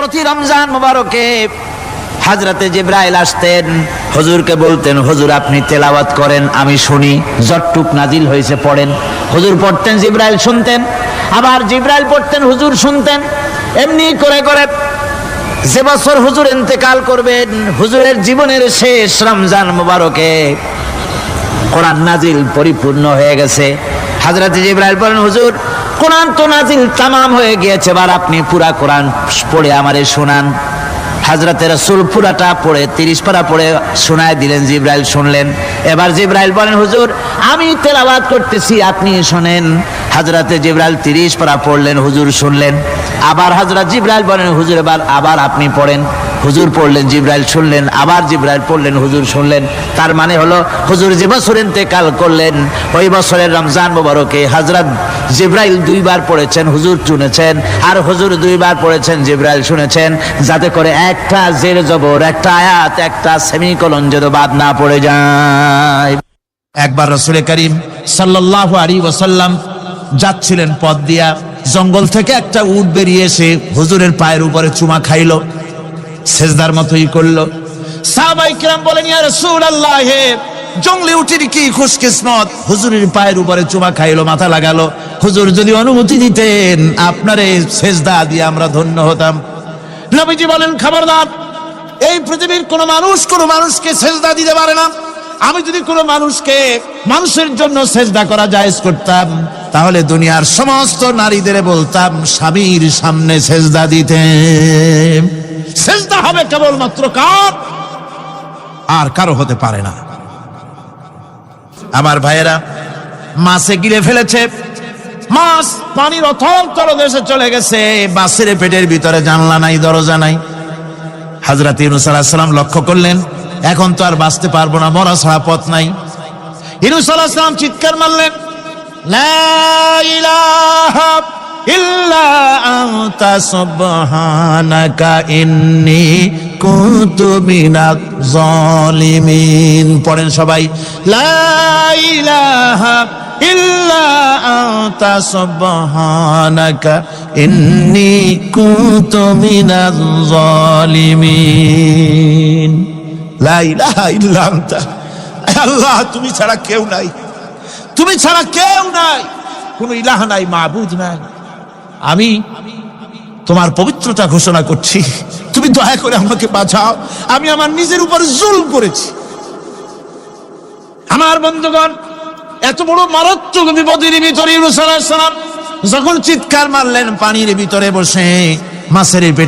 প্রতি রমজান মুবারকে হযরতে জিবরাইল আসতেন, হুজুরকে বলতেন, হুজুর আপনি তেলাওয়াত করেন, আমি শুনি, যতটুক নাজিল হয়েছে পড়েন। হুজুর পড়তেন, জিবরাইল শুনতেন, আবার জিবরাইল পড়তেন, হুজুর শুনতেন। এমনি করে করে যে বছর হুজুর ইন্তেকাল করবেন, হুজুরের জীবনের শেষ রমজান মুবারকে কোরআন নাজিল পরিপূর্ণ হয়ে গেছে। হযরতে জিবরাইল বলেন, হুজুর কোরআন তো নাজিল তামাম হয়ে গিয়েছে, এবার আপনি পুরা কোরআন পড়ে আমারে শোনান। হযরতে রাসূল পুরাটা পড়ে 30 পারা পড়ে শোনায় দিলেন, জিবরাইল শুনলেন। এবার জিবরাইল বলেন, হুজুর আমি তেলাওয়াত করতেছি, আপনি শুনেন। হযরতে জিবরাইল 30 পারা পড়লেন, হুজুর শুনলেন। আবার হযরত জিবরাইল বলেন, হুজুর আবার আপনি পড়েন। হুজুর পড়লেন, জিবরাইল শুনলেন, আবার জিবরাইল পড়লেন, হুজুর শুনলেন। তার মানে হলো হুজুর যে বছর ইন্তেকাল করলেন, ওই বছরের রমজান মুবারকে হযরত জিবরাইল 2 বার পড়েছেন, হুজুর শুনেছেন, আর হুজুর 2 বার পড়েছেন, জিবরাইল শুনেছেন, যাতে করে একটা জের জবর, একটা আয়াত, একটা সেমিকোলন যেন বাদ না পড়ে যায়। একবার রাসূল করিম সাল্লাল্লাহু আলাইহি ওয়াসাল্লাম যাচ্ছিলেন পথ দিয়া, জঙ্গল থেকে একটা উট বেরিয়ে এসে হুজুরের পায়ের উপরে চুমা খাইলো, সেজদার মতোই করলো। সাহাবায়ে কিরাম বলেন, ইয়া রাসূলুল্লাহ, জঙ্গলি উটের কি খুশকিসমত, হুজুরের পায়ের উপরে চুমা খাইলো, মাথা লাগালো। হুজুর যদি অনুমতি দিতেন, আপনার এই সেজদা দিয়ে আমরা ধন্য হতাম। নবীজি বলেন, খবরদার, এই পৃথিবীর কোন মানুষকে সেজদা দিতে পারে না। আমি যদি কোনো মানুষের জন্য সেজদা করা জায়েজ করতাম, তাহলে দুনিয়ার সমস্ত নারীদের বলতাম স্বামীর সামনে সেজদা দিতে। সেজদা হবে কেবলমাত্র কার, আর কারো হতে পারে না। আমার ভাইয়েরা, মাছে গিলে ফেলেছে, মাছ পানির অথল তলদেশে চলে গেছে, মাছের পেটের ভিতরে জানলা নাই, দরজা নাই। হযরত ইউনূস আলাইহিস সালাম লক্ষ্য করলেন, এখন তো আর বাঁচতে পারবো না, মরা ছাড়া পথ নাই। ইউনূস আলাইহিস সালাম চিৎকার মারলেন, লা ইলাহা ইল্লা আনতা সুবহানাকা ইন্নী কুনতু মিনাজ জালিমিন। পড়েন সবাই, লা ইলাহা ইল্লা আনতা সুবহানাকা ইন্নী কুনতু মিনাজ জালিমিন। লা ইলাহা ইল্লা আনতা, আল্লাহ তুমি ছাড়া কেউ নাই, তুমি ছাড়া কেউ নাই, কোন ইলাহ নাই, মাবুদ নাই। আমি তোমার পবিত্রতা ঘোষণা করছি, তুমি দয়া করে আমাকে বাঁচাও, আমি আমার নিজের উপর জুলম করেছি। আমার বন্ধুগণ, এত বড় মারাত্মক বিপদের ভিতরে ইউনূস আলাইহিস সালাম যখন চিৎকার মারলেন, পানির ভিতরে বসে মাছের পেটে